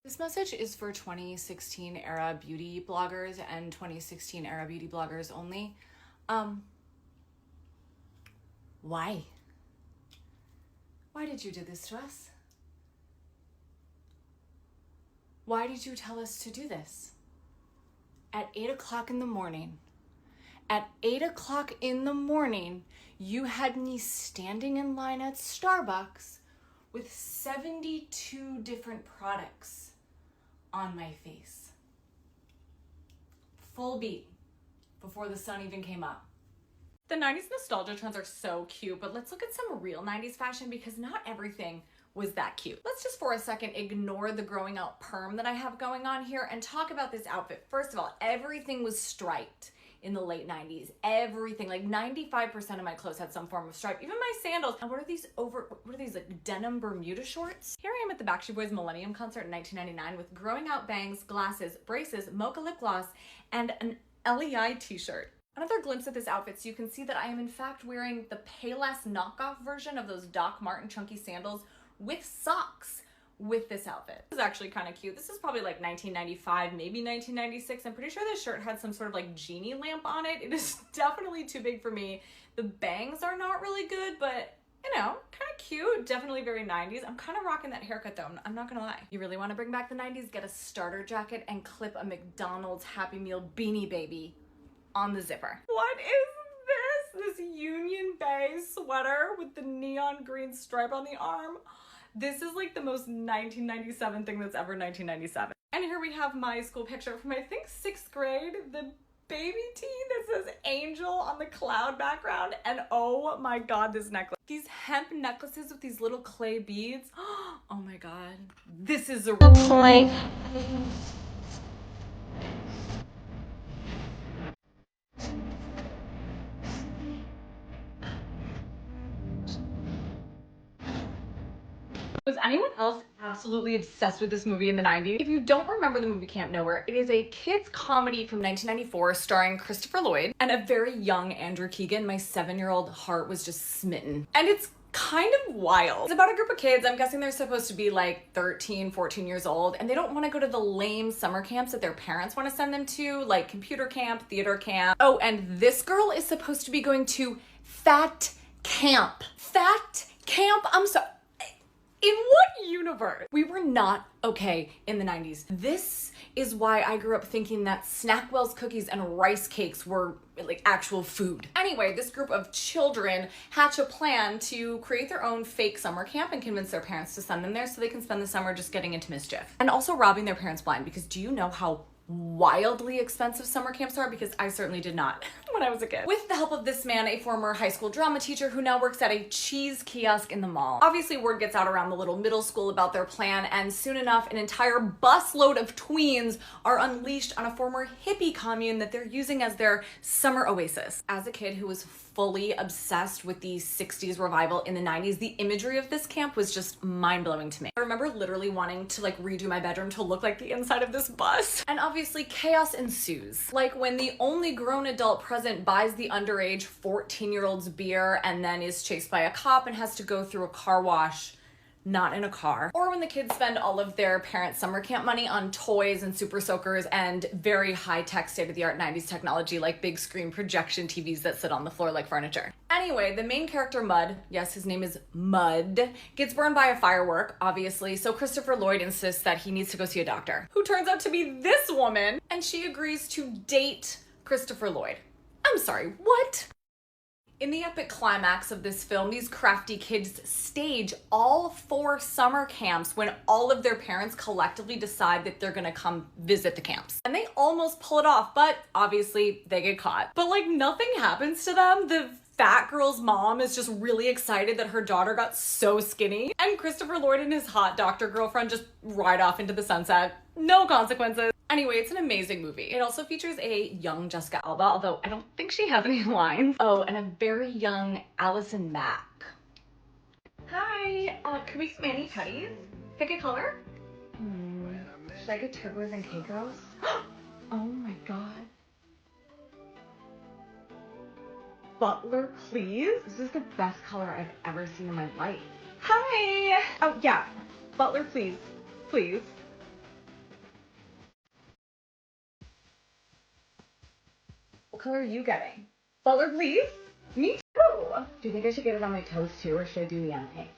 This message is for 2016 era beauty bloggers and 2016 era beauty bloggers only. Why? Why did you do this to us? Why did you tell us to do this? At 8 o'clock in the morning. At 8 o'clock in the morning, you had me standing in line at Starbucks with 72 different products on my face. Full beat before the sun even came up. The 90s nostalgia trends are so cute, but let's look at some real 90s fashion because not everything was that cute. Let's just for a second ignore the growing out perm that I have going on here and talk about this outfit. First of all, everything was striped in the late 90s. Everything, like 95% of my clothes had some form of stripe, even my sandals. And what are these like denim Bermuda shorts? Here I am at the Backstreet Boys Millennium concert in 1999 with growing out bangs, glasses, braces, mocha lip gloss, and an LEI t-shirt. Another glimpse at this outfit, so you can see that I am in fact wearing the Payless knockoff version of those Doc Marten chunky sandals with socks with this outfit. This is actually kind of cute. This is probably like 1995, maybe 1996. I'm pretty sure this shirt had some sort of like genie lamp on it. It is definitely too big for me. The bangs are not really good, but you know, kind of cute. Definitely very 90s. I'm kind of rocking that haircut though, I'm not gonna lie. You really want to bring back the 90s? Get a starter jacket and clip a McDonald's Happy Meal Beanie Baby on the zipper. What is this? This Union Bay sweater with the neon green stripe on the arm. This is like the most 1997 thing that's ever 1997. And here we have my school picture from I think 6th grade, the baby tee that says angel on the cloud background. And oh my God, this necklace. These hemp necklaces with these little clay beads. Oh my God, this is a point. Was anyone else absolutely obsessed with this movie in the 90s? If you don't remember the movie Camp Nowhere, it is a kids comedy from 1994 starring Christopher Lloyd and a very young Andrew Keegan. My 7-year-old heart was just smitten. And it's kind of wild. It's about a group of kids. I'm guessing they're supposed to be like 13, 14 years old, and they don't want to go to the lame summer camps that their parents want to send them to, like computer camp, theater camp. Oh, and this girl is supposed to be going to Fat Camp. Fat Camp? I'm sorry. In what universe? We were not okay in the 90s. This is why I grew up thinking that Snackwell's cookies and rice cakes were like actual food. Anyway, this group of children hatch a plan to create their own fake summer camp and convince their parents to send them there so they can spend the summer just getting into mischief. And also robbing their parents blind, because do you know how wildly expensive summer camps are? Because I certainly did not when I was a kid. With the help of this man, a former high school drama teacher who now works at a cheese kiosk in the mall. Obviously, word gets out around the little middle school about their plan, and soon enough, an entire busload of tweens are unleashed on a former hippie commune that they're using as their summer oasis. As a kid who was fully obsessed with the 60s revival in the 90s, the imagery of this camp was just mind-blowing to me. I remember literally wanting to like redo my bedroom to look like the inside of this bus. And obviously chaos ensues. Like when the only grown adult present buys the underage 14-year-old's beer and then is chased by a cop and has to go through a car wash not in a car. Or when the kids spend all of their parents' summer camp money on toys and super soakers and very high-tech state-of-the-art 90s technology like big screen projection TVs that sit on the floor like furniture. Anyway, the main character Mud, yes, his name is Mud, gets burned by a firework, obviously, so Christopher Lloyd insists that he needs to go see a doctor, who turns out to be this woman, and she agrees to date Christopher Lloyd. I'm sorry, what? In the epic climax of this film, these crafty kids stage all 4 summer camps when all of their parents collectively decide that they're gonna come visit the camps. And they almost pull it off, but obviously they get caught. But like nothing happens to them. The fat girl's mom is just really excited that her daughter got so skinny. And Christopher Lloyd and his hot doctor girlfriend just ride off into the sunset. No consequences. Anyway, it's an amazing movie. It also features a young Jessica Alba, although I don't think she has any lines. Oh, and a very young Allison Mack. Hi, can we get mani petties? Pick a color. Should I get turbos and Caicos? Oh my God. Butler, please? This is the best color I've ever seen in my life. Hi. Oh yeah, Butler, please. Please. color are you getting? Butler, please? Me too. Do you think I should get it on my toast too, or should I do the young pink?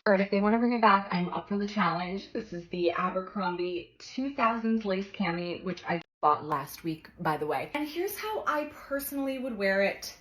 Alright, if they want to bring it back, I'm up for the challenge. This is the Abercrombie 2000s lace cami, which I bought last week, by the way. And here's how I personally would wear it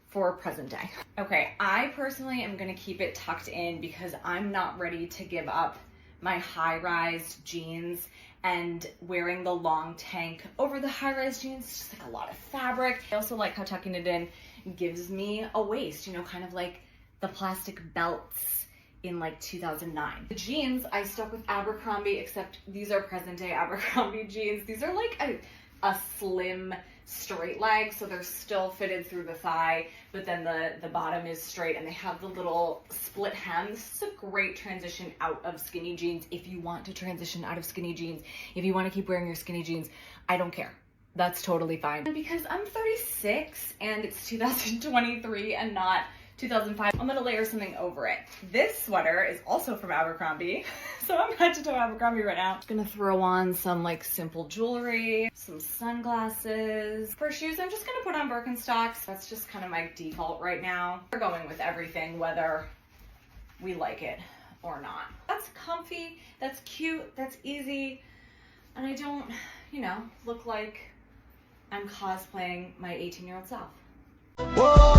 for present day. Okay, I personally am gonna keep it tucked in because I'm not ready to give up my high-rise jeans, and wearing the long tank over the high-rise jeans is just like a lot of fabric. I also like how tucking it in gives me a waist, you know, kind of like the plastic belts in like 2009. The jeans, I stuck with Abercrombie, except these are present day Abercrombie jeans. These are like a slim straight leg, so they're still fitted through the thigh, but then the bottom is straight, and they have the little split hem. This is a great transition out of skinny jeans if you want to transition out of skinny jeans. If you want to keep wearing your skinny jeans, I don't care. That's totally fine. And because I'm 36 and it's 2023 and not 2005, I'm gonna layer something over it. This sweater is also from Abercrombie, so I'm head to toe Abercrombie right now. I'm gonna throw on some like simple jewelry, some sunglasses. For shoes, I'm just gonna put on Birkenstocks. That's just kind of my default right now. We're going with everything, whether we like it or not. That's comfy, that's cute, that's easy, and I don't, you know, look like I'm cosplaying my 18-year-old self. Whoa.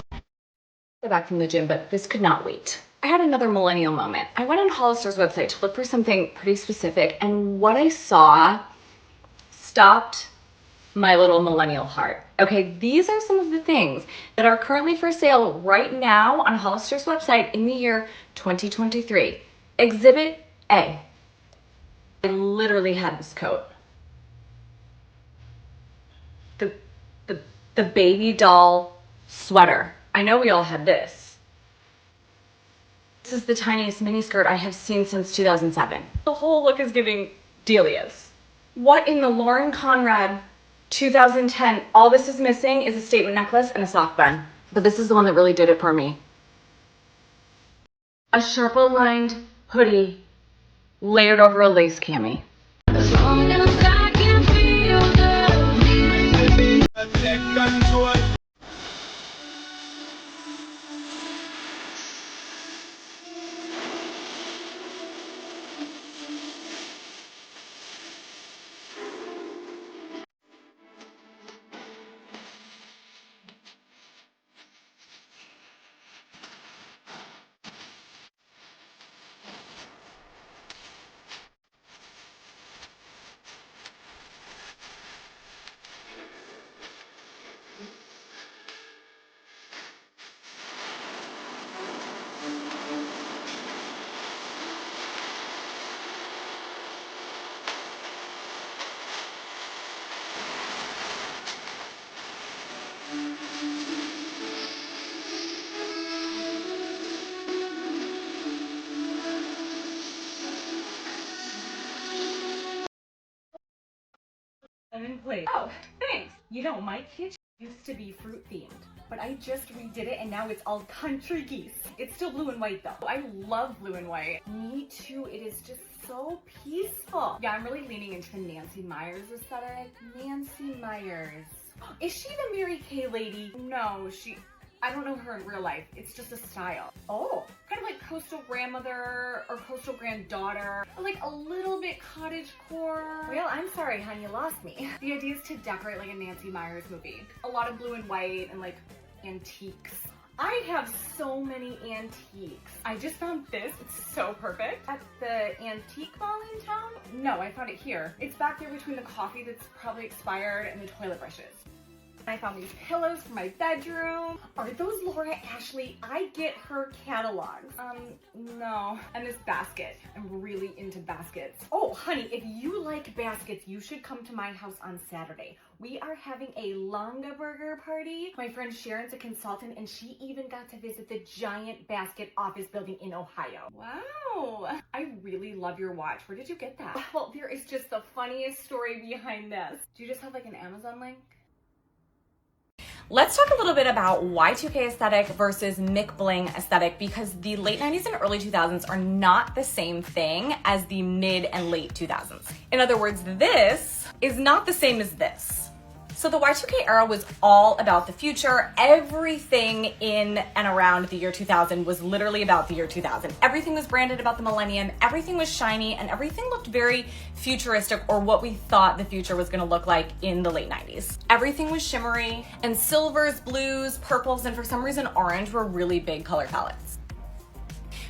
Back from the gym, but this could not wait. I had another millennial moment. I went on Hollister's website to look for something pretty specific, and what I saw stopped my little millennial heart. Okay, these are some of the things that are currently for sale right now on Hollister's website in the year 2023. Exhibit A. I literally had this coat. The baby doll sweater. I know we all had this. This is the tiniest mini skirt I have seen since 2007. The whole look is giving Delia's. What in the Lauren Conrad 2010? All this is missing is a statement necklace and a sock bun. But this is the one that really did it for me. A Sherpa lined hoodie layered over a lace cami. As long as I can feel the control. Oh, thanks. You know, my kitchen used to be fruit themed, but I just redid it and now it's all country geese. It's still blue and white though. I love blue and white. Me too. It is just so peaceful. Yeah, I'm really leaning into the Nancy Meyers aesthetic. Nancy Meyers. Is she the Mary Kay lady? No, I don't know her in real life. It's just a style. Oh, kind of like coastal grandmother or coastal granddaughter, or like a little bit cottagecore. Well, I'm sorry, hon, you lost me. The idea is to decorate like a Nancy Meyers movie. A lot of blue and white and like antiques. I have so many antiques. I just found this. It's so perfect. At the antique mall in town? No, I found it here. It's back there between the coffee that's probably expired and the toilet brushes. I found these pillows for my bedroom. Are those Laura Ashley? I get her catalogs. No. And this basket. I'm really into baskets. Oh, honey, if you like baskets, you should come to my house on Saturday. We are having a Longa Burger party. My friend Sharon's a consultant, and she even got to visit the giant basket office building in Ohio. Wow. I really love your watch. Where did you get that? Well, there is just the funniest story behind this. Do you just have like an Amazon link? Let's talk a little bit about Y2K aesthetic versus Mick Bling aesthetic, because the late 90s and early 2000s are not the same thing as the mid and late 2000s. In other words, this is not the same as this. So the Y2K era was all about the future. Everything in and around the year 2000 was literally about the year 2000. Everything was branded about the millennium, everything was shiny, and everything looked very futuristic, or what we thought the future was gonna look like in the late 90s. Everything was shimmery, and silvers, blues, purples, and for some reason orange were really big color palettes.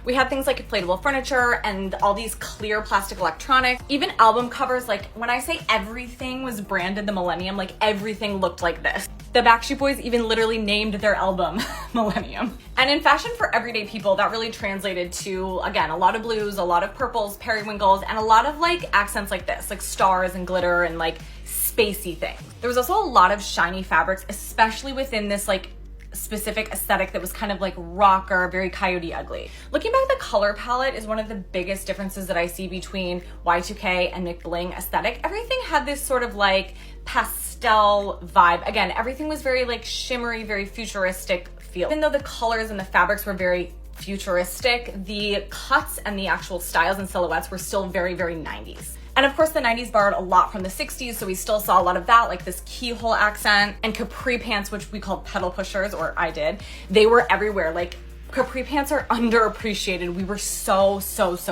We had things like inflatable furniture and all these clear plastic electronics, even album covers. Like when I say everything was branded the millennium, like everything looked like this. The Backstreet Boys even literally named their album Millennium. And in fashion for everyday people, that really translated to, again, a lot of blues, a lot of purples, periwinkles, and a lot of like accents like this, like stars and glitter and like spacey things. There was also a lot of shiny fabrics, especially within this like specific aesthetic that was kind of like rocker, very Coyote Ugly. Looking back, the color palette is one of the biggest differences that I see between Y2K and McBling aesthetic. Everything had this sort of like pastel vibe. Again, everything was very like shimmery, very futuristic feel. Even though the colors and the fabrics were very futuristic, the cuts and the actual styles and silhouettes were still very, very 90s. And of course the 90s borrowed a lot from the 60s, so we still saw a lot of that, like this keyhole accent and capri pants, which we called pedal pushers, or I did. They were everywhere. Like capri pants are underappreciated. We were so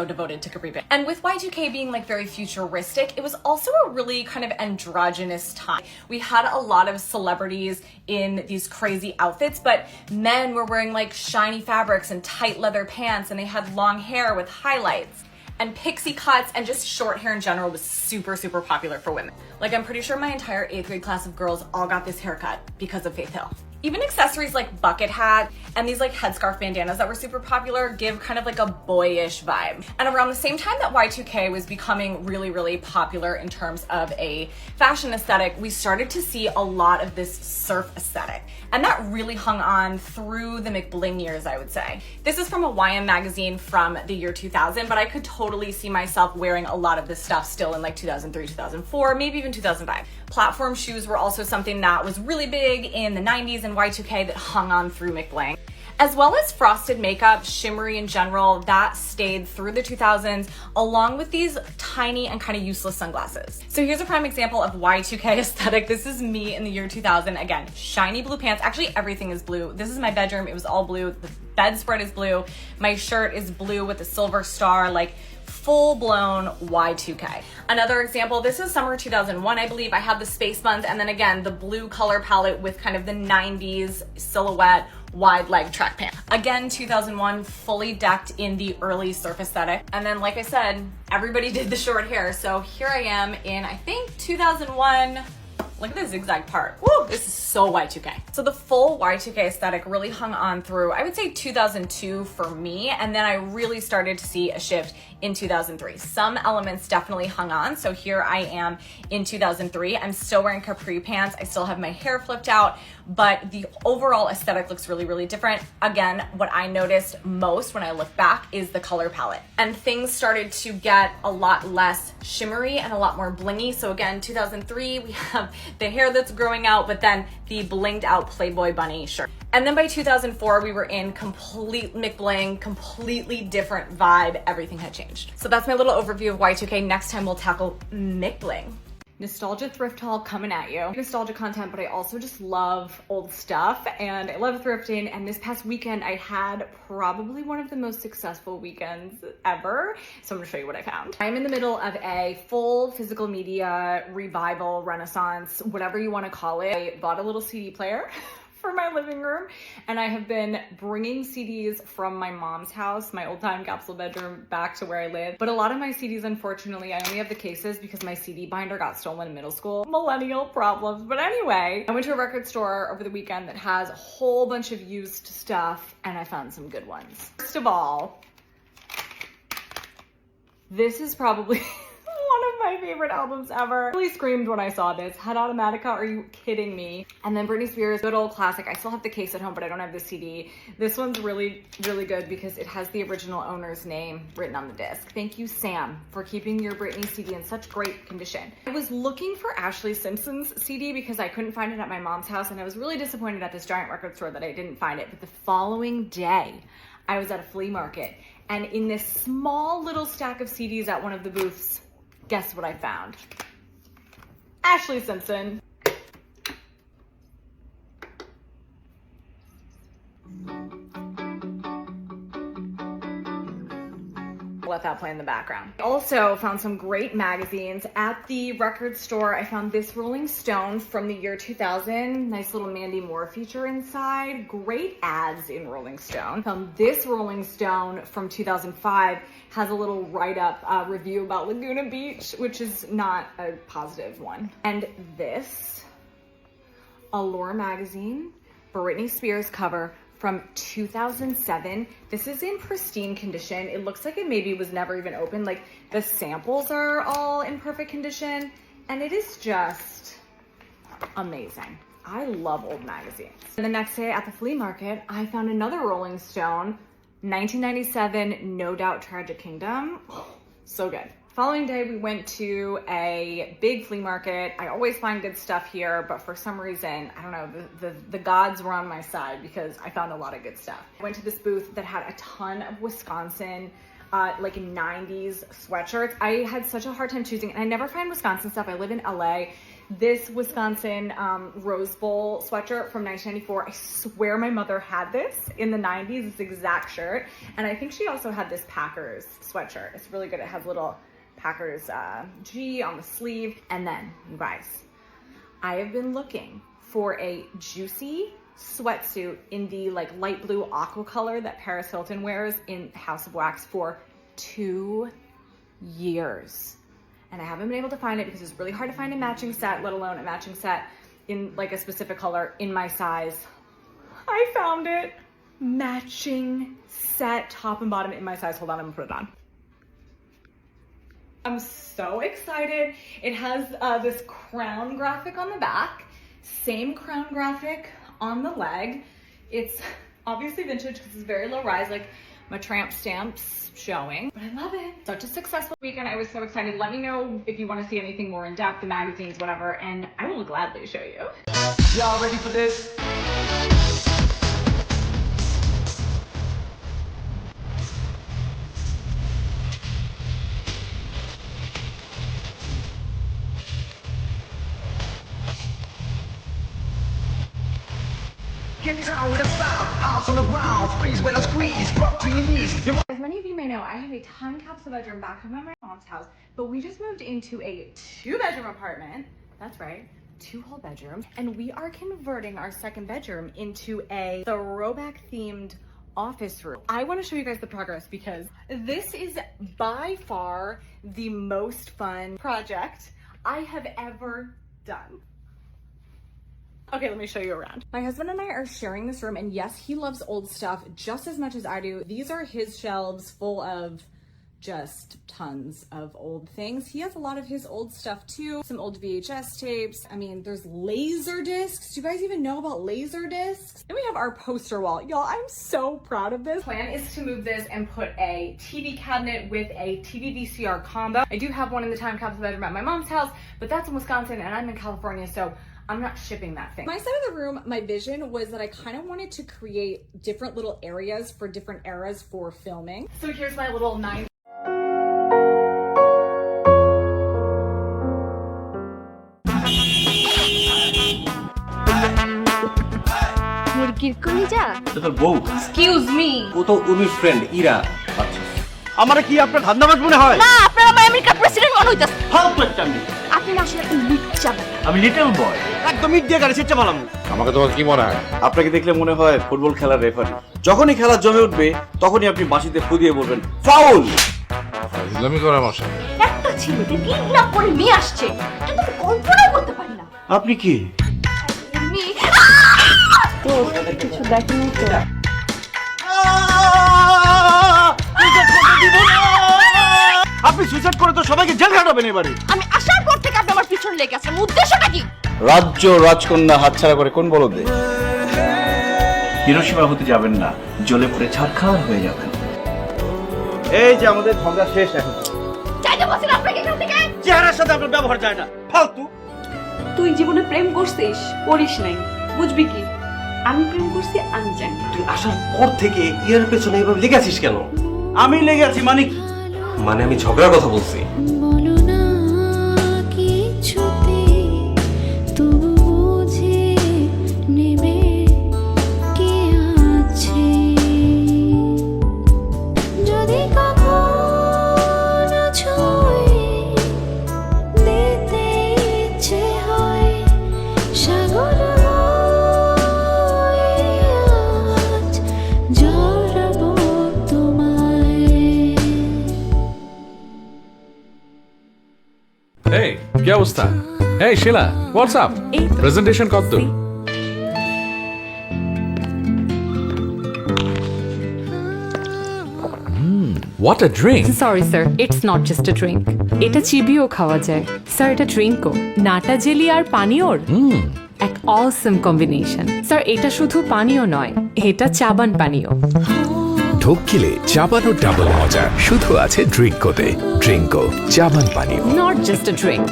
devoted to capri pants. And with Y2K being like very futuristic, it was also a really kind of androgynous time. We had a lot of celebrities in these crazy outfits, but men were wearing like shiny fabrics and tight leather pants, and they had long hair with highlights. And pixie cuts and just short hair in general was super popular for women. Like I'm pretty sure my entire 8th grade class of girls all got this haircut because of Faith Hill. Even accessories like bucket hat and these like headscarf bandanas that were super popular give kind of like a boyish vibe. And around the same time that Y2K was becoming really popular in terms of a fashion aesthetic, we started to see a lot of this surf aesthetic. And that really hung on through the McBling years, I would say. This is from a YM magazine from the year 2000, but I could totally see myself wearing a lot of this stuff still in like 2003, 2004, maybe even 2005. Platform shoes were also something that was really big in the 90s and Y2K that hung on through McBling. As well as frosted makeup, shimmery in general, that stayed through the 2000s, along with these tiny and kind of useless sunglasses. So here's a prime example of Y2K aesthetic. This is me in the year 2000. Again, shiny blue pants. Actually, everything is blue. This is my bedroom. It was all blue. The bedspread is blue. My shirt is blue with a silver star, like full-blown Y2K. Another example, this is summer 2001, I believe. I have the space buns, and then again, the blue color palette with kind of the 90s silhouette wide leg track pant. Again, 2001, fully decked in the early surf aesthetic. And then, like I said, everybody did the short hair. So here I am in, I think, 2001. Look at the zigzag part. Woo, this is so Y2K. So the full Y2K aesthetic really hung on through, I would say 2002 for me, and then I really started to see a shift in 2003. Some elements definitely hung on. So here I am in 2003. I'm still wearing capri pants. I still have my hair flipped out, but the overall aesthetic looks really different. Again, what I noticed most when I look back is the color palette. And things started to get a lot less shimmery and a lot more blingy. So again, 2003, we have the hair that's growing out, but then the blinged out Playboy bunny shirt. And then by 2004, we were in complete McBling, completely different vibe. Everything had changed. So that's my little overview of Y2K. Next time we'll tackle McBling. Nostalgia thrift haul coming at you. Nostalgia content, but I also just love old stuff and I love thrifting. And this past weekend, I had probably one of the most successful weekends ever. So I'm gonna show you what I found. I'm in the middle of a full physical media revival, renaissance, whatever you wanna call it. I bought a little CD player for my living room, and I have been bringing CDs from my mom's house, my old time capsule bedroom, back to where I live. But a lot of my CDs, unfortunately, I only have the cases because my CD binder got stolen in middle school. Millennial problems. But anyway, I went to a record store over the weekend that has a whole bunch of used stuff, and I found some good ones. First of all, this is probably one of my favorite albums ever. I really screamed when I saw this. Head Automatica, are you kidding me? And then Britney Spears, good old classic. I still have the case at home, but I don't have the CD. This one's really good because it has the original owner's name written on the disc. Thank you, Sam, for keeping your Britney CD in such great condition. I was looking for Ashley Simpson's CD because I couldn't find it at my mom's house, and I was really disappointed at this giant record store that I didn't find it. But the following day, I was at a flea market, and in this small little stack of CDs at one of the booths, guess what I found? Ashley Simpson. let that play in the background. I also found some great magazines. At the record store, I found this Rolling Stone from the year 2000. Nice little Mandy Moore feature inside. Great ads in Rolling Stone. Found this Rolling Stone from 2005. Has a little write-up review about Laguna Beach, which is not a positive one. And this, Allure magazine, Britney Spears cover from 2007. This is in pristine condition. It looks like it maybe was never even opened. Like the samples are all in perfect condition, and it is just amazing. I love old magazines. And the next day at the flea market, I found another Rolling Stone, 1997 No Doubt Tragic Kingdom. Oh, so good. Following day, we went to a big flea market. I always find good stuff here, but for some reason, I don't know, the gods were on my side because I found a lot of good stuff. I went to this booth that had a ton of Wisconsin, like 90s sweatshirts. I had such a hard time choosing, and I never find Wisconsin stuff. I live in LA. This Wisconsin Rose Bowl sweatshirt from 1994, I swear my mother had this in the 90s, this exact shirt. And I think she also had this Packers sweatshirt. It's really good. It has little Packers G on the sleeve. And then, you guys, I have been looking for a juicy sweatsuit in the like light blue aqua color that Paris Hilton wears in House of Wax for 2 years. And I haven't been able to find it because it's really hard to find a matching set, let alone a matching set in like a specific color in my size. I found it. Matching set, top and bottom in my size. Hold on, I'm gonna put it on. I'm so excited. It has this crown graphic on the back, same crown graphic on the leg. It's obviously vintage because it's very low rise, like my tramp stamps showing, but I love it. Such a successful weekend. I was so excited. Let me know if you want to see anything more in depth, the magazines, whatever, and I will gladly show you. Y'all ready for this? Get down with a style, house on the ground, freeze when I squeeze, drop to your knees. As many of you may know, I have a time capsule bedroom back home at my mom's house, but we just moved into a 2-bedroom apartment. That's right, 2 whole bedrooms. And we are converting our 2nd bedroom into a throwback themed office room. I want to show you guys the progress because this is by far the most fun project I have ever done. Okay, let me show you around. My husband and I are sharing this room, and yes, he loves old stuff just as much as I do. These are his shelves full of just tons of old things. He has a lot of his old stuff too. Some old VHS tapes. I mean, there's laser discs. Do you guys even know about laser discs? Then we have our poster wall. Y'all, I'm so proud of this. Plan is to move this and put a TV cabinet with a TV VCR combo. I do have one in the time capsule bedroom at my mom's house, but that's in Wisconsin and I'm in California, so I'm not shipping that thing. My side of the room, my vision was that I kind of wanted to create different little areas for different eras for filming. So here's my little 9. মুরগির কলিজা তোর বউ excuse me ও তো উর্মির friend Ira. আচ্ছা আমারে কি আপনার ধান্দাবাজ মনে হয়? না আপনারা আমেরিকার প্রেসিডেন্ট মনে হইতাছে। ফালতু একটা মেয়ে। আপনি না আসলে একটা লুচ্চা। আমি লিটল বয়। একদম ইট দিয়ে গাড়ি ছিটতে পারলাম। আমাকে তোমার কি মনে হয়? আপনাকে দেখলে মনে হয় ফুটবল খেলার রেফারি। যখনই খেলা জমে উঠবে তখনই আপনি বাঁশিতে ফু দিয়ে বলবেন ফাউল। ইসলামি করে আমার সাথে একটা ছেলেকে কিডন্যাপ করে নিয়ে আসছে, এটা তো কল্পনা করতে পারি না। আপনি কি? তো কিছু দেখেনি তো? আপনি সুইসাইড করে তো সবাইকে জেল খাটাবেন এবারে। আমি আসার পর থেকে আপনি আমার পিছনে লেগে আছেন, উদ্দেশ্যটা কি? রাজ্য রাজকন্যা হাতছাড়া করে কোন বলদে? হিরোশিমা হতে যাবেন না, জ্বলে পড়ে ছারখার হয়ে যাবেন। এই যে আমাদের ঝগড়া শেষ এখন। যাইতে বলছেন আপনাকে এখান থেকে? চেহারার সাথে আপনার ব্যবহার যায় না, ফালতু। তুই জীবনে প্রেম করছিস, করিস নাই, বুঝবি কি? আমি প্রেম করছি, আমি জানি। তুই আসার পর থেকে ইয়ার পেছনে এভাবে লেগে আছিস কেন? আমি লেগে আছি মানে কি? মানে আমি ঝগড়ার কথা বলছি। যদি কখনো এই কি অবস্থা? এই শিলা, হোয়াটস আপ? প্রেজেন্টেশন কত দূর? What a drink! Sorry sir, it's not just a drink. এটা চিবিয়েও খাওয়া যায়। স্যার এটা ড্রিঙ্কও, নাটা জেলি আর পানীয়র এক অসম কম্বিনেশন। স্যার এটা শুধু পানীয় নয়, এটা চাবান পানীয়। ঢোক গিলে চাবানো ডাবল মজা শুধু আছে ড্রিঙ্কোতে। ড্রিঙ্কো চাবান পানীয়। Not just a drink.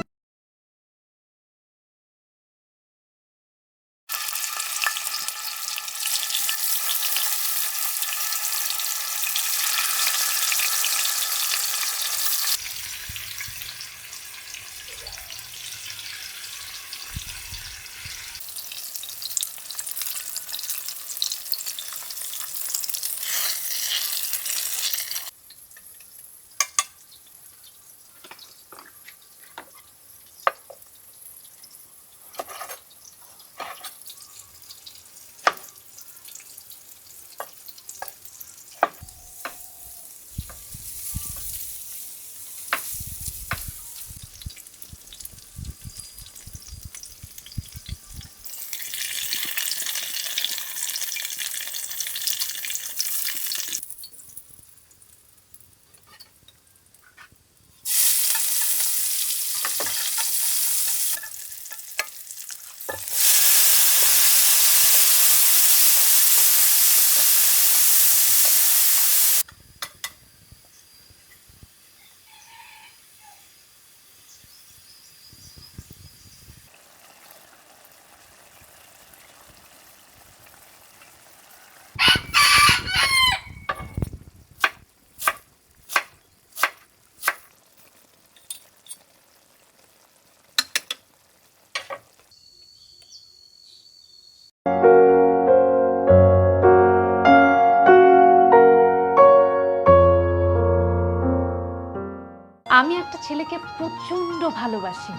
আমি একটা ছেলেকে প্রচন্ড ভালোবাসি।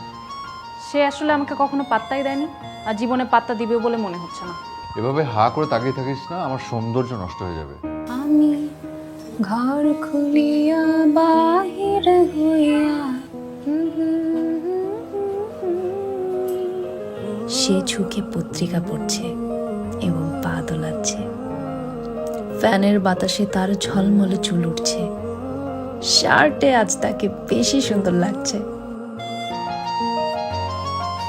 সে আসলে আমাকে কখনো পাত্তাই দেয়নি, আর জীবনে পাত্তা দিবে বলে মনে হচ্ছে না। এভাবে হা করে তাকিয়ে থাকিস না, আমার সৌন্দর্য নষ্ট হয়ে যাবে। আমি ঘর খুলিয়া বাহির হইয়া, সে ঝুঁকে পত্রিকা পড়ছে এবং পা দোলাচ্ছে। ফ্যানের বাতাসে তার ঝলমলে চুল উঠছে। শার্টে আজ তাকে বেশি সুন্দর লাগছে।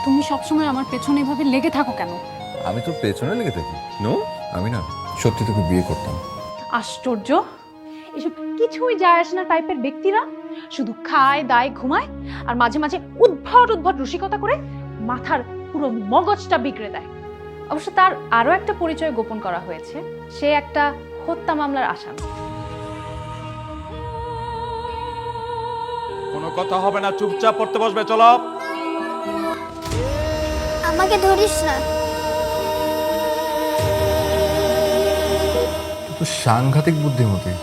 তুমি সবসময় আমার পেছনে এভাবে লেগে থাকো কেন? আমি তোর পেছনে লেগে থাকি? নো, আমি না সত্যি তোকে বিয়ে করতাম। আশ্চর্য, এসব কিছুই যায় আসে না টাইপের ব্যক্তিরা শুধু খায় দায় ঘুমায় আর মাঝে মাঝে উদ্ভট উদ্ভট রসিকতা করে মাথার পুরো মগজটা বিগড়ে দেয়। অবশ্য তার আরো একটা পরিচয় গোপন করা হয়েছে, সে একটা হত্যা মামলার আসামি। কোনো কথা হবে না, চুপচাপ পড়তে বসবে। চলো। আমাকে ধরিস না। তো সাংঘাতিক বুদ্ধিমতী,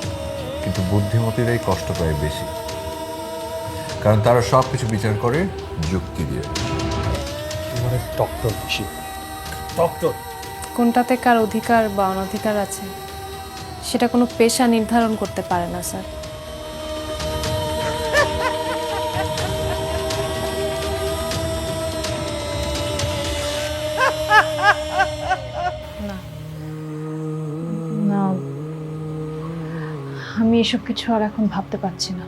কিন্তু বুদ্ধিমতীরাই কষ্ট পায় বেশি, কারণ তারা সব কিছু বিচার করে যুক্তি দিয়ে। কোনটাতে কার অধিকার বা অনধিকার আছে সেটা কোনো পেশা নির্ধারণ করতে পারে না স্যার। না, আমি এসব কিছু আর এখন ভাবতে পারছি না।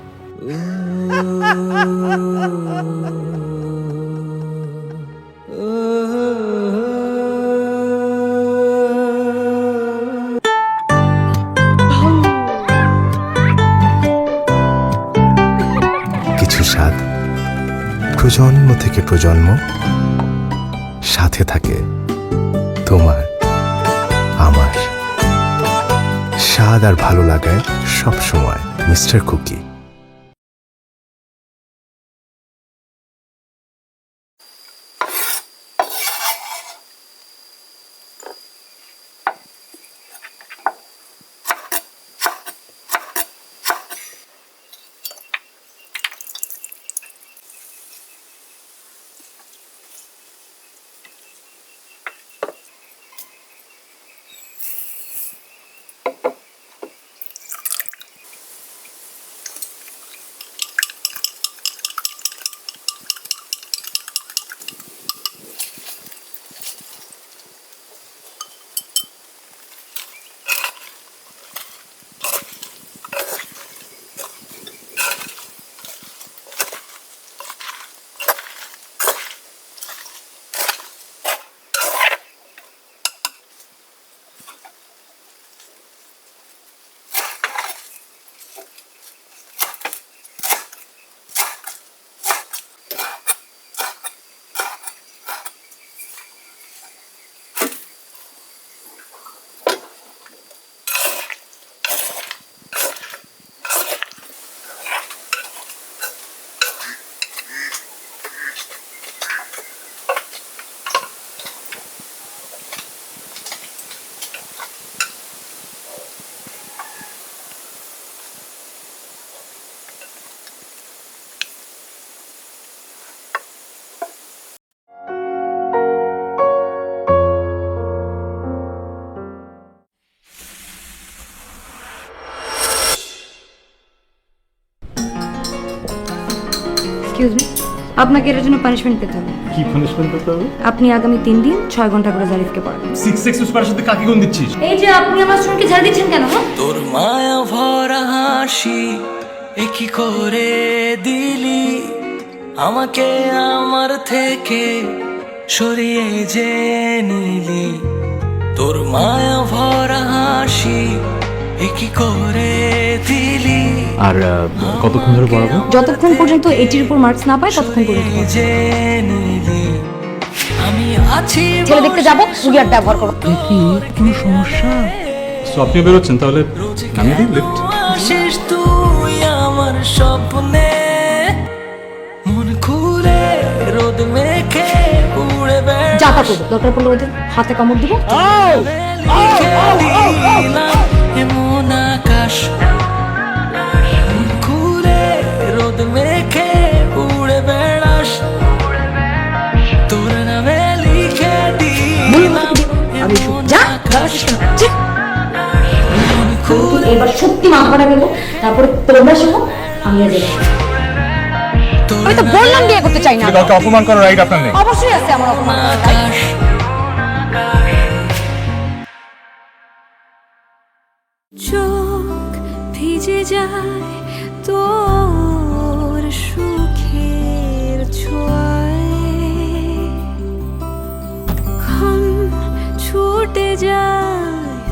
কিছু স্বাদ প্রজন্ম থেকে প্রজন্ম সাথে থাকে। তোমার আমার স্বাদ আর ভালো লাগায় সব সময় মিস্টার কুকি। এক্সকিউজ মি, আপনাকে এর জন্য পানিশমেন্ট পেতে হবে। কি পানিশমেন্ট করতে হবে? আপনি আগামী 3 দিন 6 ঘন্টা করে জারিফকে পড়াবেন। 6 পারের সাথে কাকে গুণ দিচ্ছিস? এই যে আপনি আমার স্টুডেন্টকে ঝাড়ি দিচ্ছেন কেন? তোর মায়া ভরা হাসি একই করে দিলি আমাকে আমার থেকে সরিয়ে যে নিলি। তোর মায়া ভরা হাসি একই করে দিলি। আর কতক্ষণ ধরে পড়াবো? যতক্ষণ পর্যন্ত 80 এর উপর মার্কস না পায় ততক্ষণ পর্যন্ত পড়াবেন। যে নিলি আমি আছি ছেলে দেখতে যাবো, সুগিয়ার ব্যবহার করো। কোনো সমস্যা? সো আপনি বেরোচ্ছেন, তাহলে নামিয়ে দিন লিফট। আসিস তুই আমার স্বপ্নে মন খুলে রোদ মেখে উড়ে বেড়া। যা তা করবো, দরকার পড়লে ওদের হাতে কামড় দিব। এমন আকাশ মন খুলে রোদ মেখে উড়ে বেড়াস তোর নামে লিখে দিলাম এমন আকাশ। এবার সত্যি মা পড়া গেল, তারপরে তোমরা শোনো, আমি আর যাবো। আমি তো বললাম বিয়ে করতে চাই না। কাউকে অপমান করার রাইট আপনার নেই। অবশ্যই আছে আমার অপমান করার right। চোখ ভিজে যায় তোর সুখের ছোঁয়ায়, ক্ষণ ছুটে যায়।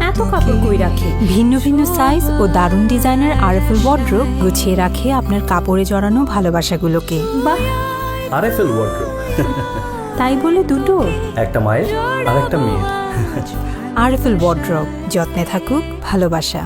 এত কাপড় কই রাখে? ভিন্ন ভিন্ন সাইজ ও দারুণ ডিজাইনের আরএফএল ওয়ার্ড্রোব গুছিয়ে রাখে আপনার কাপড়ে জড়ানো ভালোবাসাগুলোকে। বাহ, আরএফএল ওয়ার্ড্রোব, তাই বলে দুটো? একটা মায়ের আর একটা মেয়ের। আরএফএল ওয়ার্ড্রোব, যত্নে থাকুক ভালোবাসা।